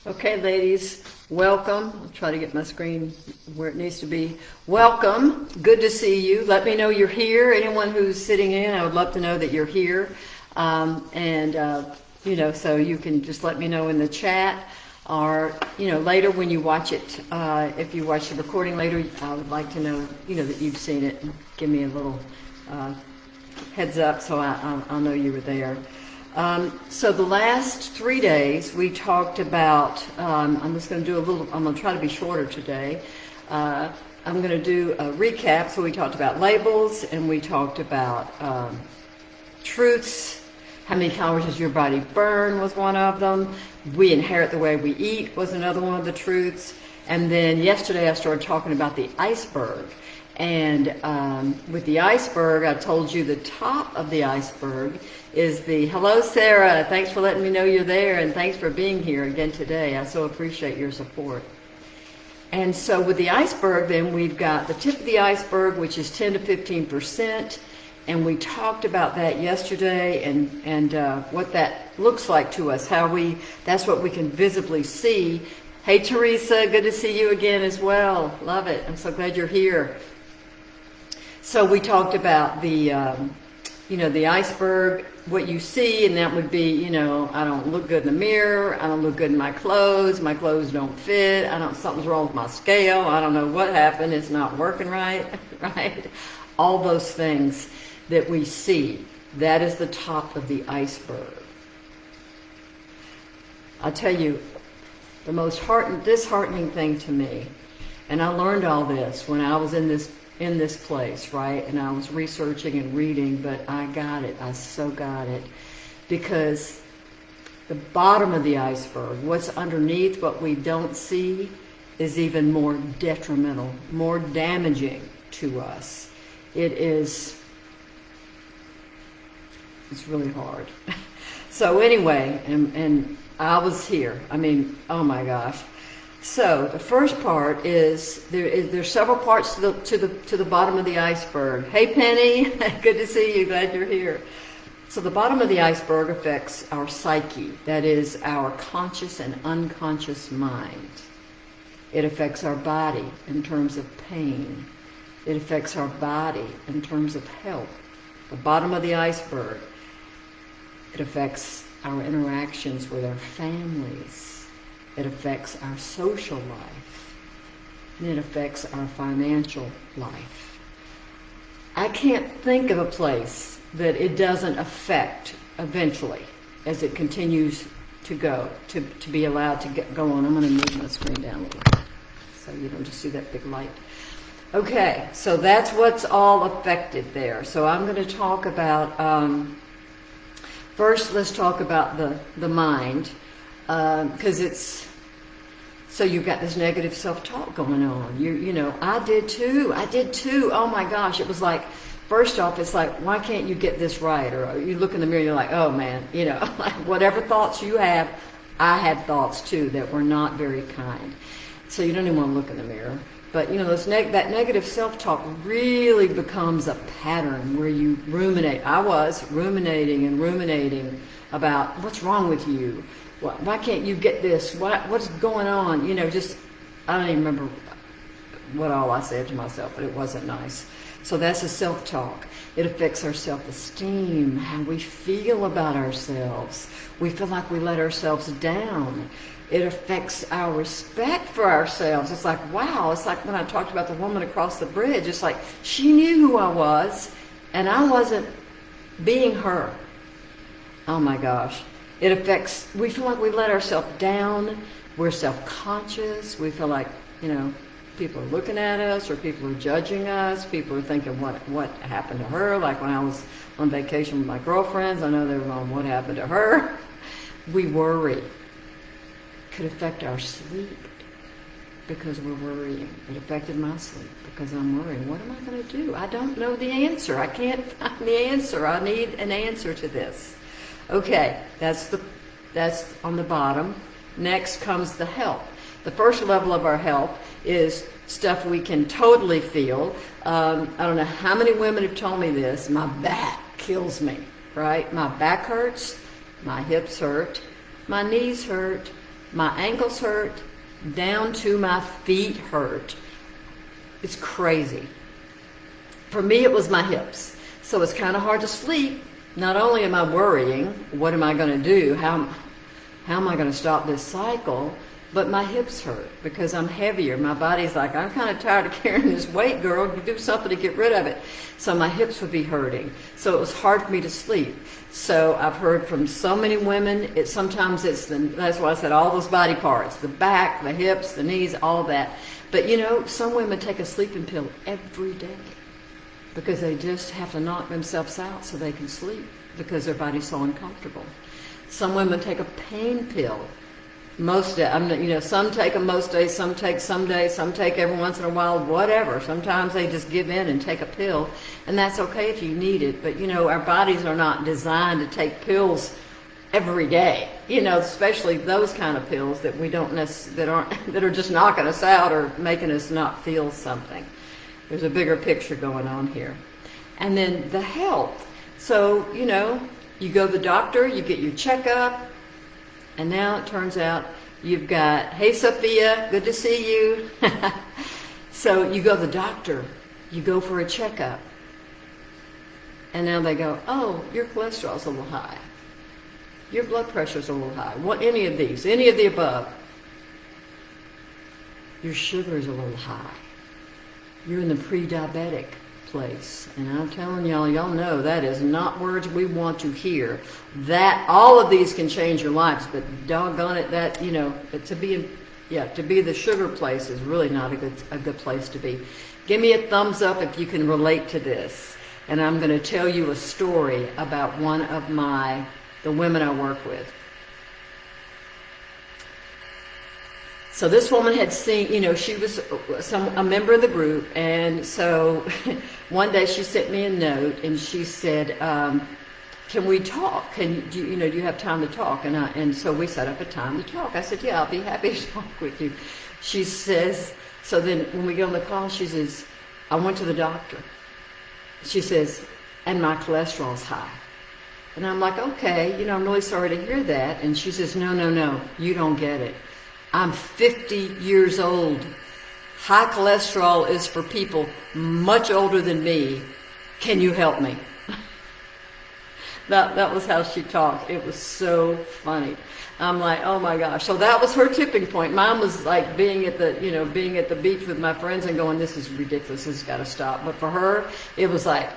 Okay, ladies, welcome. I'll try to get my screen where it needs to be. Welcome. Good to see you. Let me know you're here. Anyone who's sitting in, I would love to know that you're here. So you can just let me know in the chat, or later when you watch it. If you watch the recording later, I would like to know that you've seen it. And give me a little heads up so I'll know you were there. So the last 3 days we talked about, I'm just going to do I'm going to try to be shorter today. I'm going to do a recap. So we talked about labels, and we talked about truths. How many calories does your body burn was one of them. We inherit the way we eat was another one of the truths. And then yesterday I started talking about the iceberg. And with the iceberg, I told you the top of the iceberg is hello Sarah, thanks for letting me know you're there, and thanks for being here again today. I so appreciate your support. And so with the iceberg, then we've got the tip of the iceberg, which is 10 to 15%. And we talked about that yesterday, and what that looks like to us, that's what we can visibly see. Hey Teresa, good to see you again as well. Love it. I'm so glad you're here. So we talked about the iceberg, what you see, and that would be, I don't look good in the mirror, I don't look good in my clothes don't fit, something's wrong with my scale, I don't know what happened, it's not working right, right? All those things that we see, that is the top of the iceberg. I'll tell you, the most disheartening thing to me, and I learned all this when I was in this place, right? And I was researching and reading, but I got it. I so got it. Because the bottom of the iceberg, what's underneath, what we don't see, is even more detrimental, more damaging to us. It's really hard. So anyway, and I was here. Oh my gosh. So the first part is there's several parts to the bottom of the iceberg. Hey Penny, good to see you. Glad you're here. So the bottom of the iceberg affects our psyche. That is our conscious and unconscious mind. It affects our body in terms of pain. It affects our body in terms of health. The bottom of the iceberg. It affects our interactions with our families. It affects our social life, and it affects our financial life. I can't think of a place that it doesn't affect eventually as it continues to go, to be allowed to go on. I'm going to move my screen down a little bit so you don't just see that big light. Okay, so that's what's all affected there. So I'm going to talk about, first let's talk about the mind, because so you've got this negative self-talk going on. I did too. Oh my gosh. It was like, first off, it's like, why can't you get this right? Or you look in the mirror and you're like, oh man, like whatever thoughts you have, I had thoughts too that were not very kind. So you don't even want to look in the mirror. But that negative self-talk really becomes a pattern where you ruminate. I was ruminating about what's wrong with you. Why can't you get this? What's going on? I don't even remember what all I said to myself, but it wasn't nice. So that's a self-talk. It affects our self-esteem, how we feel about ourselves. We feel like we let ourselves down. It affects our respect for ourselves. It's like, wow, it's like when I talked about the woman across the bridge. It's like she knew who I was, and I wasn't being her. Oh my gosh. It affects, we feel like we let ourselves down, we're self-conscious, we feel like, people are looking at us, or people are judging us, people are thinking what happened to her, like when I was on vacation with my girlfriends, I know they were going, what happened to her? We worry. Could affect our sleep because we're worrying. It affected my sleep because I'm worrying. What am I going to do? I don't know the answer. I can't find the answer. I need an answer to this. Okay, that's on the bottom. Next comes the health. The first level of our health is stuff we can totally feel. I don't know how many women have told me this. My back kills me, right? My back hurts, my hips hurt, my knees hurt, my ankles hurt, down to my feet hurt. It's crazy. For me, it was my hips. So it's kind of hard to sleep. Not only am I worrying, what am I going to do? How am I going to stop this cycle? But my hips hurt because I'm heavier. My body's like, I'm kind of tired of carrying this weight, girl. You do something to get rid of it. So my hips would be hurting. So it was hard for me to sleep. So I've heard from so many women, sometimes it's that's why I said all those body parts, the back, the hips, the knees, all that. But you know, some women take a sleeping pill every day because they just have to knock themselves out so they can sleep because their body's so uncomfortable. Some women take a pain pill. Most days, some take them most days, some take some days, some take every once in a while, whatever. Sometimes they just give in and take a pill, and that's okay if you need it. But our bodies are not designed to take pills every day. Especially those kind of pills that we don't that are just knocking us out or making us not feel something. There's a bigger picture going on here, and then the health. So you go to the doctor, you get your checkup. And now it turns out you've got, hey, Sophia, good to see you. So you go to the doctor, you go for a checkup. And now they go, oh, your cholesterol's a little high. Your blood pressure's a little high. What, any of these, any of the above. Your sugar's a little high. You're in the pre-diabetic place. And I'm telling y'all know that is not words we want to hear. That all of these can change your lives, but doggone it, that to be the sugar place is really not a good place to be. Give me a thumbs up if you can relate to this. And I'm going to tell you a story about one of the women I work with. So this woman had seen, she was a member of the group, and so one day she sent me a note, and she said, "Can we talk? Do you have time to talk?" And so we set up a time to talk. I said, "Yeah, I'll be happy to talk with you." She says, so then when we get on the call, she says, "I went to the doctor." She says, "And my cholesterol's high." And I'm like, "Okay, I'm really sorry to hear that." And she says, No, you don't get it. I'm 50 years old. High cholesterol is for people much older than me. Can you help me? That was how she talked. It was so funny. I'm like, oh my gosh. So that was her tipping point. Mine was like being at the beach with my friends and going, this is ridiculous. This has got to stop. But for her, it was like,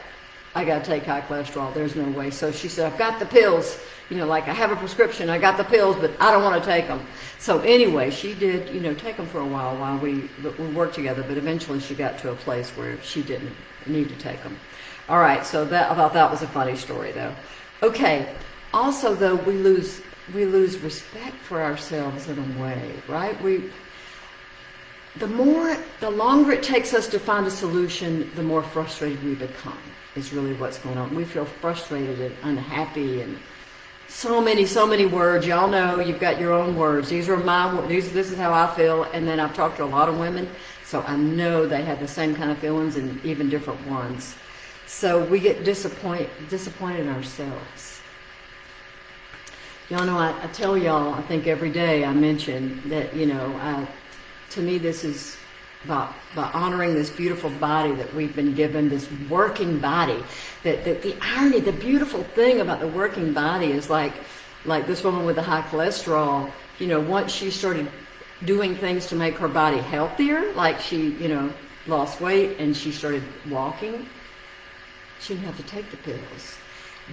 I got to take high cholesterol. There's no way. So she said, I've got the pills. Like I have a prescription. I got the pills, but I don't want to take them. So anyway, she did, take them for a while we worked together. But eventually she got to a place where she didn't need to take them. All right. So I thought that was a funny story, though. Okay. Also, though, we lose respect for ourselves in a way, right? The longer it takes us to find a solution, the more frustrated we become. Is really what's going on. We feel frustrated and unhappy, and so many words. Y'all know you've got your own words. These are my words. This is how I feel. And then I've talked to a lot of women, so I know they have the same kind of feelings and even different ones. So we get disappointed in ourselves. Y'all know I tell y'all, I think every day I mention that, to me this is by honoring this beautiful body that we've been given, this working body. That the irony, the beautiful thing about the working body is like this woman with the high cholesterol, once she started doing things to make her body healthier, like she, lost weight and she started walking, she didn't have to take the pills.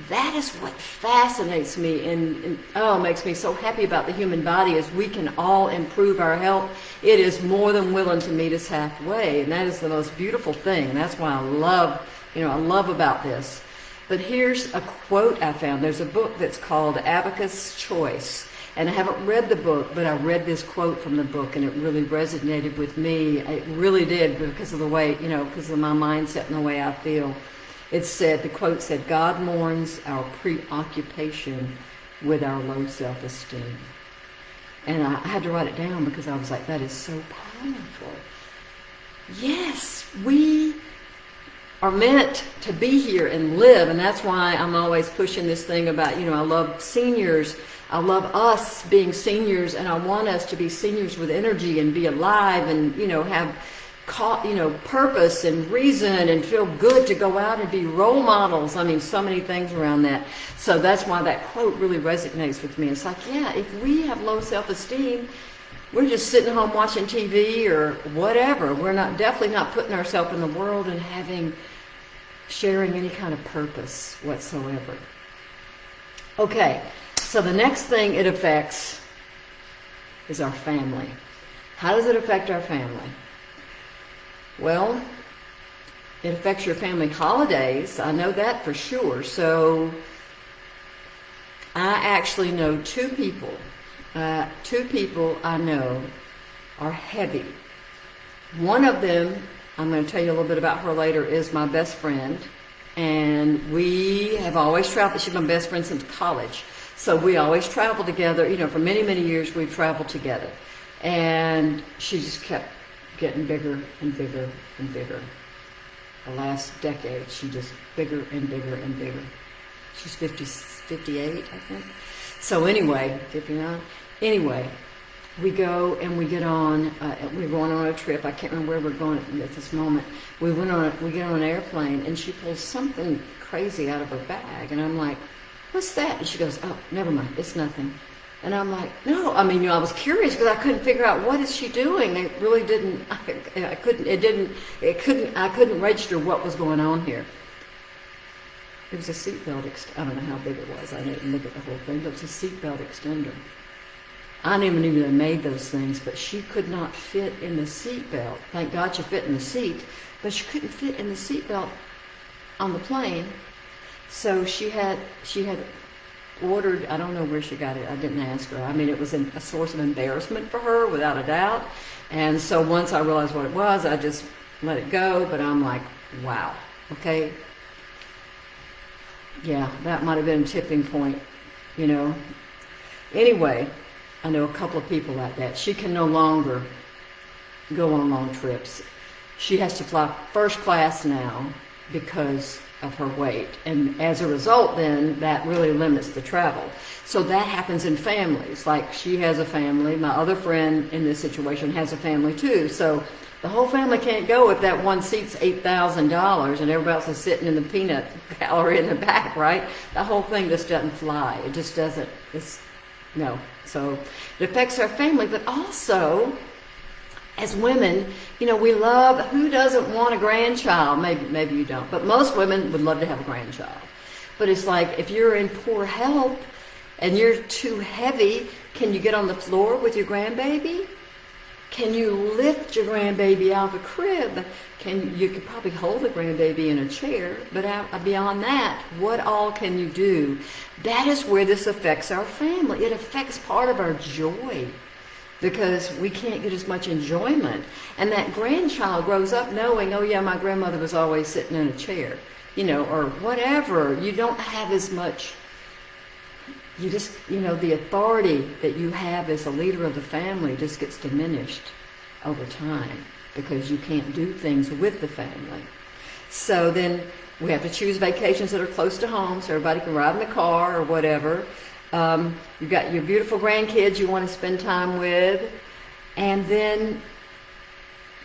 That is what fascinates me and makes me so happy about the human body is we can all improve our health. It is more than willing to meet us halfway, and that is the most beautiful thing. That's why I love about this. But here's a quote I found. There's a book that's called Abacus Choice, and I haven't read the book, but I read this quote from the book, and it really resonated with me. It really did because of the way, because of my mindset and the way I feel. The quote said, God mourns our preoccupation with our low self-esteem. And I had to write it down because I was like, that is so powerful. Yes, we are meant to be here and live. And that's why I'm always pushing this thing about, I love seniors. I love us being seniors, and I want us to be seniors with energy and be alive and, have purpose and reason and feel good to go out and be role models. I mean, so many things around that. So that's why that quote really resonates with me. It's like, yeah, if we have low self-esteem, we're just sitting home watching TV or whatever. We're definitely not putting ourselves in the world and sharing any kind of purpose whatsoever. Okay, so the next thing it affects is our family. How does it affect our family? Well, it affects your family holidays. I know that for sure. So I actually know two people I know are heavy. One of them, I'm going to tell you a little bit about her later, is my best friend. And we have always traveled. She's my best friend since college. So we always travel together. For many, many years we've traveled together. And she just kept getting bigger and bigger and bigger. The last decade, she just bigger and bigger and bigger. She's 58, I think. So anyway, 59. Anyway, we go and we get on, we're going on a trip. I can't remember where we're going at this moment. We get on an airplane, and she pulls something crazy out of her bag. And I'm like, what's that? And she goes, oh, never mind, it's nothing. And I'm like, no, I was curious because I couldn't figure out what is she doing. It really didn't, I couldn't register what was going on here. It was a seatbelt I don't know how big it was. I didn't look at the whole thing, but it was a seatbelt extender. I didn't even know they made those things, but she could not fit in the seatbelt. Thank God she fit in the seat, but she couldn't fit in the seatbelt on the plane. So she had ordered, I don't know where she got it, I didn't ask her. It was a source of embarrassment for her, without a doubt. And so once I realized what it was, I just let it go. But I'm like, wow, okay. Yeah, that might have been a tipping point, Anyway, I know a couple of people like that. She can no longer go on long trips. She has to fly first class now because of her weight, and as a result then that really limits the travel. So that happens in families. Like, she has a family, my other friend in this situation has a family too, so the whole family can't go if that one seat's $8,000 and everybody else is sitting in the peanut gallery in the back, right? The whole thing just doesn't fly. It just doesn't. No. So it affects our family, but also as women, we love, who doesn't want a grandchild? Maybe you don't, but most women would love to have a grandchild. But it's like, if you're in poor health and you're too heavy, can you get on the floor with your grandbaby? Can you lift your grandbaby out of a crib? You could probably hold the grandbaby in a chair, but beyond that, what all can you do? That is where this affects our family. It affects part of our joy, because we can't get as much enjoyment. And that grandchild grows up knowing, oh yeah, my grandmother was always sitting in a chair, or whatever. You don't have as much, you just, the authority that you have as a leader of the family just gets diminished over time, because you can't do things with the family. So then we have to choose vacations that are close to home so everybody can ride in the car or whatever. You've got your beautiful grandkids you want to spend time with, and then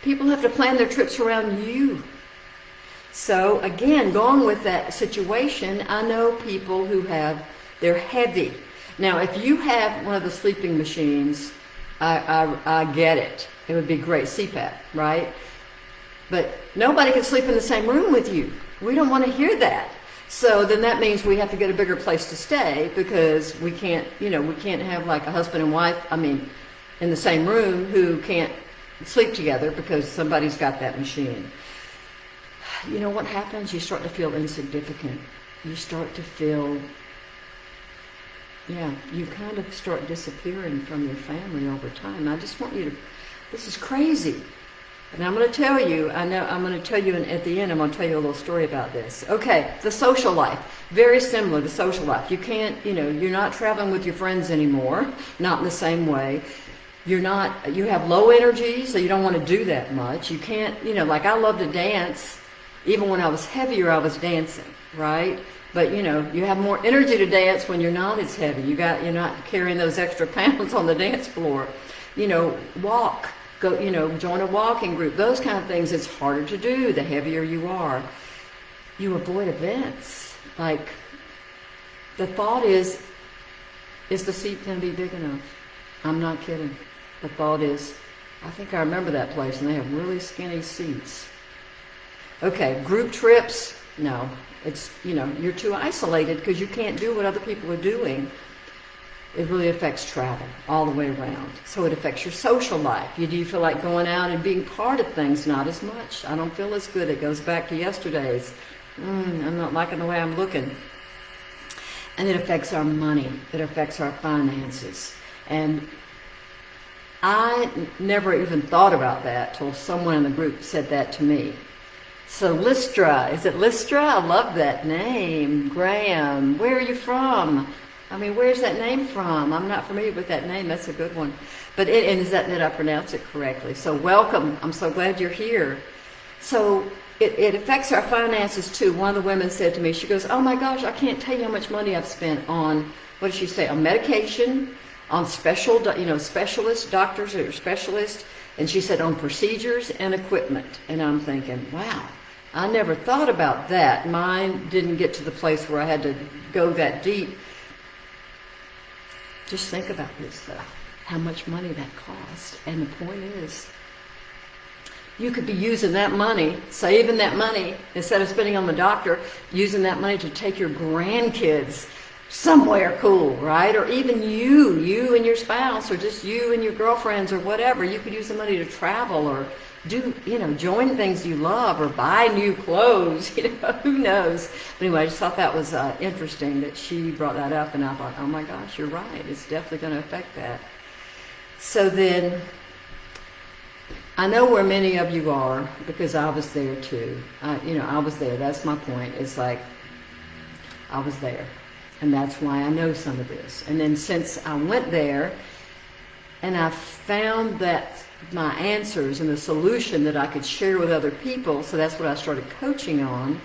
people have to plan their trips around you. So again, going with that situation, I know people who they're heavy. Now, if you have one of the sleeping machines, I get it. It would be great, CPAP, right? But nobody can sleep in the same room with you. We don't want to hear that. So then that means we have to get a bigger place to stay, because we can't have like a husband and wife, in the same room, who can't sleep together because somebody's got that machine. What happens? You start to feel insignificant. You start to feel, you kind of start disappearing from your family over time. I just want you to, this is crazy. And I'm going to tell you, at the end, I'm going to tell you a little story about this. Okay, the social life. Very similar to social life. You can't, you're not traveling with your friends anymore, not in the same way. You have low energy, so you don't want to do that much. You can't, like, I love to dance, even when I was heavier, I was dancing, right? But you know, you have more energy to dance when you're not as heavy. You're not carrying those extra pounds on the dance floor. You know, walk, go, you know, join a walking group. Those kind of things, it's harder to do the heavier you are. You avoid events. Like, the thought is the seat going to be big enough? I'm not kidding. The thought is, I think I remember that place, and they have really skinny seats. Okay, group trips, no. It's, you know, you're too isolated because you can't do what other people are doing. It really affects travel all the way around. So it affects your social life. Do you feel like going out and being part of things? Not as much. I don't feel as good. It goes back to yesterday's. I'm not liking the way I'm looking. And it affects our money. It affects our finances. And I never even thought about that till someone in the group said that to me. So Lystra, is it Lystra? I love that name. Graham, where are you from? I mean, where's that name from? I'm not familiar with that name. That's a good one. But and is that, did I pronounce it correctly? So welcome. I'm so glad you're here. So it affects our finances too. One of the women said to me, she goes, oh my gosh, I can't tell you how much money I've spent on, what did she say, on medication, on special, you know, specialists, doctors or specialists. And she said on procedures and equipment. And I'm thinking, wow, I never thought about that. Mine didn't get to the place where I had to go that deep. Just think about this, though, how much money that cost. And the point is, you could be using that money, saving that money, instead of spending on the doctor, using that money to take your grandkids somewhere cool, right? Or even you and your spouse, or just you and your girlfriends or whatever. You could use the money to travel or do, you know, join things you love or buy new clothes, you know, who knows. But anyway, I just thought that was interesting that she brought that up, and I thought, oh my gosh, you're right. It's definitely going to affect that. So then, I know where many of you are because I was there too. You know, I was there. That's my point. It's like, I was there. And that's why I know some of this. And then since I went there and I found that my answers and the solution that I could share with other people, so that's what I started coaching on.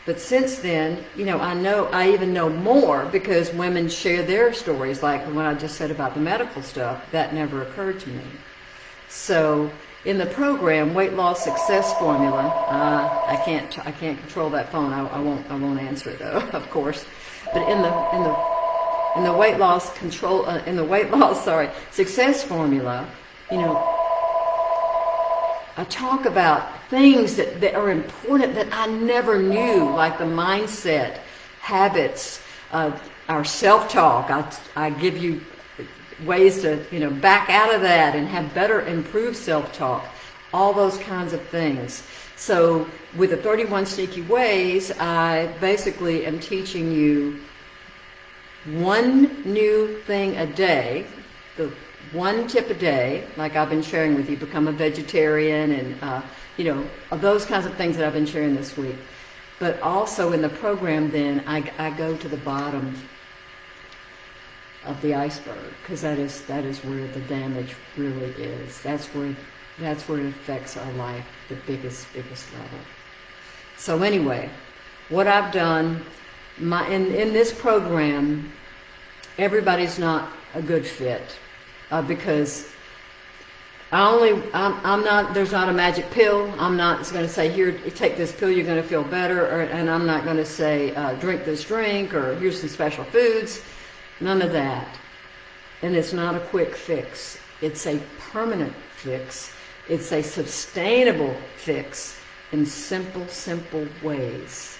But since then, you know, I even know more because women share their stories, like what I just said about the medical stuff. That never occurred to me. So in the program, Weight Loss Success Formula, I can't control that phone. I won't answer it though, of course. But in the weight loss success formula, you know, I talk about things that are important that I never knew, like the mindset, habits, our self-talk. I give you ways to, you know, back out of that and have better, improved self-talk, all those kinds of things. So with the 31 Sneaky Ways, I basically am teaching you one new thing a day, the one tip a day, like I've been sharing with you, become a vegetarian and, you know, those kinds of things that I've been sharing this week. But also in the program then, I go to the bottom of the iceberg, because that is where the damage really is. That's where it affects our life, the biggest level. So anyway, what I've done, in this program, everybody's not a good fit because I'm not. There's not a magic pill. I'm not going to say, here, take this pill, you're going to feel better, and I'm not going to say drink this drink or here's some special foods. None of that. And it's not a quick fix. It's a permanent fix. It's a sustainable fix in simple ways.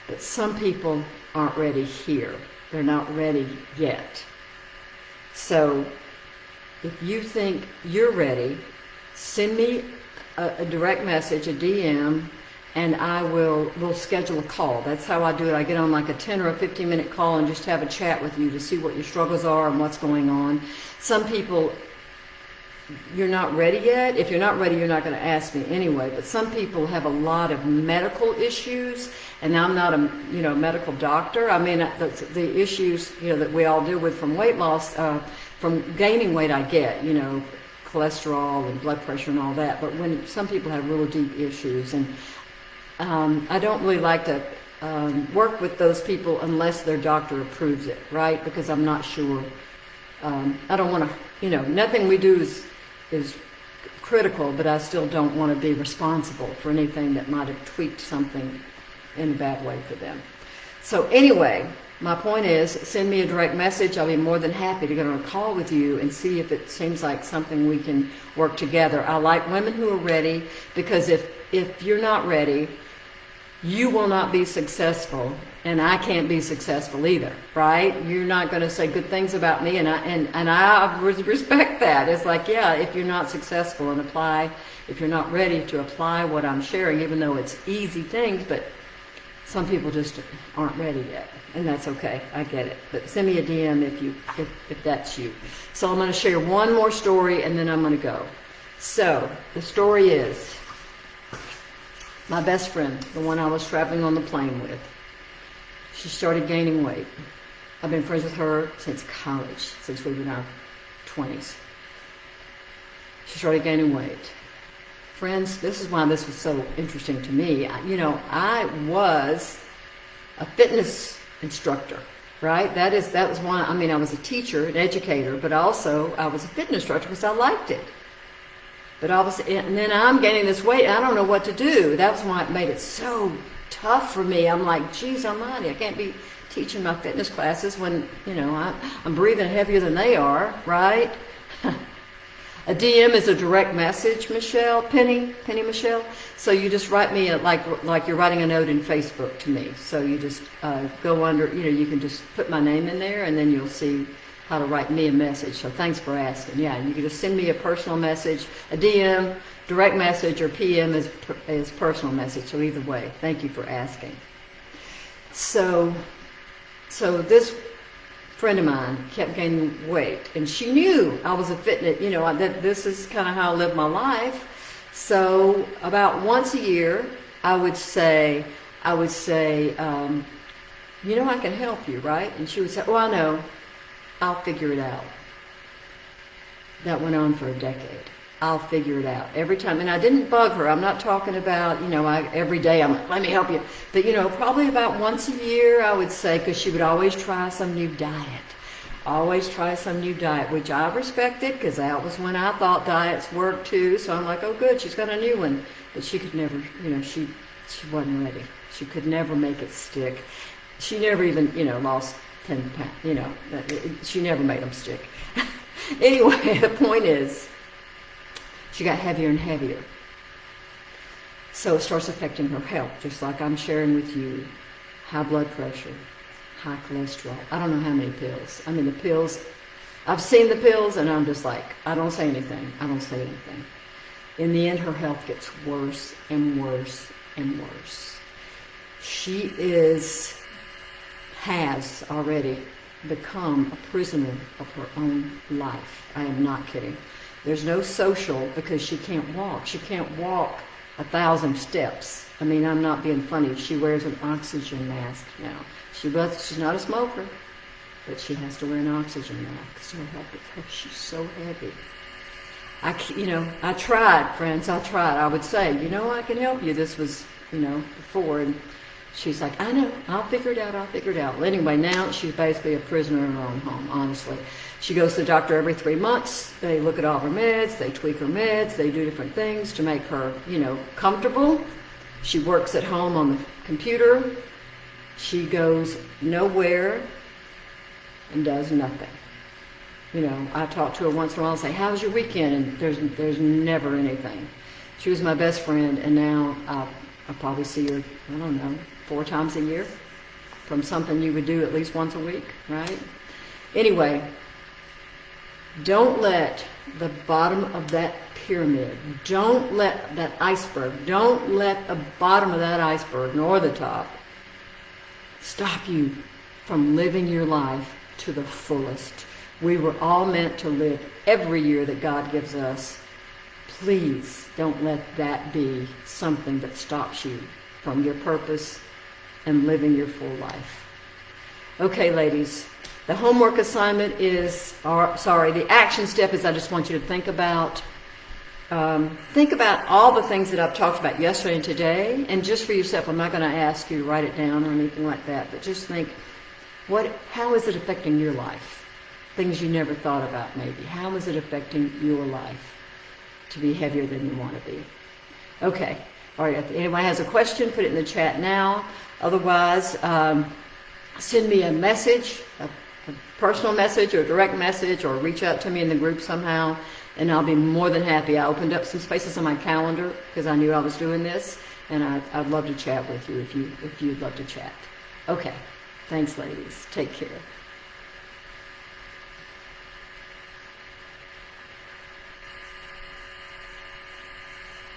But some people aren't ready here. They're not ready yet. So if you think you're ready, send me a direct message, a DM, and we'll schedule a call. That's how I do it. I get on like a 10 or a 15-minute call and just have a chat with you to see what your struggles are and what's going on. Some people, you're not ready yet. If you're not ready, you're not going to ask me anyway. But some people have a lot of medical issues, and I'm not a medical doctor. I mean, the issues that we all deal with from weight loss, from gaining weight, I get cholesterol and blood pressure and all that. But when some people have real deep issues, and I don't really like to work with those people unless their doctor approves it, right? Because I'm not sure. I don't want to, nothing we do is critical, but I still don't want to be responsible for anything that might have tweaked something in a bad way for them. So anyway, my point is, send me a direct message. I'll be more than happy to get on a call with you and see if it seems like something we can work together. I like women who are ready, because if you're not ready, you will not be successful, and I can't be successful either, right? You're not going to say good things about me, and I respect that. It's like, yeah, if you're not successful and if you're not ready to apply what I'm sharing, even though it's easy things, but some people just aren't ready yet, and that's okay. I get it. But send me a DM if that's you. So I'm going to share one more story, and then I'm going to go. So the story is, my best friend, the one I was traveling on the plane with, she started gaining weight. I've been friends with her since college, since we were in our 20s. She started gaining weight. Friends, this is why this was so interesting to me. I was a fitness instructor, right? That was one. I was a teacher, an educator, but also I was a fitness instructor because I liked it. But and then I'm gaining this weight, and I don't know what to do. That's why it made it so tough for me. I'm like, geez almighty, I can't be teaching my fitness classes when, I'm breathing heavier than they are, right? A DM is a direct message, Penny Michelle. So you just write me like you're writing a note in Facebook to me. So you just go under, you can just put my name in there, and then you'll see how to write me a message. So thanks for asking. Yeah, you can just send me a personal message, a DM, direct message, or PM is personal message. So either way, thank you for asking. So this friend of mine kept gaining weight, and she knew I was a fitness, that this is kind of how I live my life. So about once a year, I would say, I can help you, right? And she would say, oh, I know, I'll figure it out. That went on for a decade. I'll figure it out every time. And I didn't bug her. I'm not talking about, every day I'm like, let me help you. But, probably about once a year, I would say, because she would always try some new diet. Which I respected, because that was when I thought diets worked too. So I'm like, oh, good, she's got a new one. But she could never, she wasn't ready. She could never make it stick. She never even, lost 10 pounds, she never made them stick. Anyway, the point is, she got heavier and heavier. So it starts affecting her health, just like I'm sharing with you. High blood pressure, high cholesterol. I don't know how many pills. The pills, I've seen the pills, and I'm just like, I don't say anything. In the end, her health gets worse and worse and worse. She has already become a prisoner of her own life. I am not kidding. There's no social, because she can't walk. She can't walk 1,000 steps. I'm not being funny. She wears an oxygen mask now. She's not a smoker, but she has to wear an oxygen mask because she's so heavy. I tried, friends. I would say, I can help you. This was, before, and she's like, I know, I'll figure it out. Well, anyway, now she's basically a prisoner in her own home, honestly. She goes to the doctor every 3 months. They look at all her meds. They tweak her meds. They do different things to make her, comfortable. She works at home on the computer. She goes nowhere and does nothing. I talk to her once in a while and say, how was your weekend? And there's never anything. She was my best friend, and now I probably see her, 4 times a year from something you would do at least once a week, right? Anyway, don't let the bottom of that pyramid, don't let that iceberg, don't let the bottom of that iceberg, nor the top, stop you from living your life to the fullest. We were all meant to live every year that God gives us. Please don't let that be something that stops you from your purpose and living your full life. Okay, ladies, the homework assignment is, the action step is I just want you to think about think about all the things that I've talked about yesterday and today, and just for yourself. I'm not going to ask you to write it down or anything like that, but just think, how is it affecting your life? Things you never thought about, maybe. How is it affecting your life to be heavier than you want to be? Okay. All right. If anyone has a question, put it in the chat now. Otherwise, send me a message, a personal message or a direct message, or reach out to me in the group somehow, and I'll be more than happy. I opened up some spaces on my calendar because I knew I was doing this, and I'd love to chat with you if you'd love to chat. Okay. Thanks, ladies. Take care.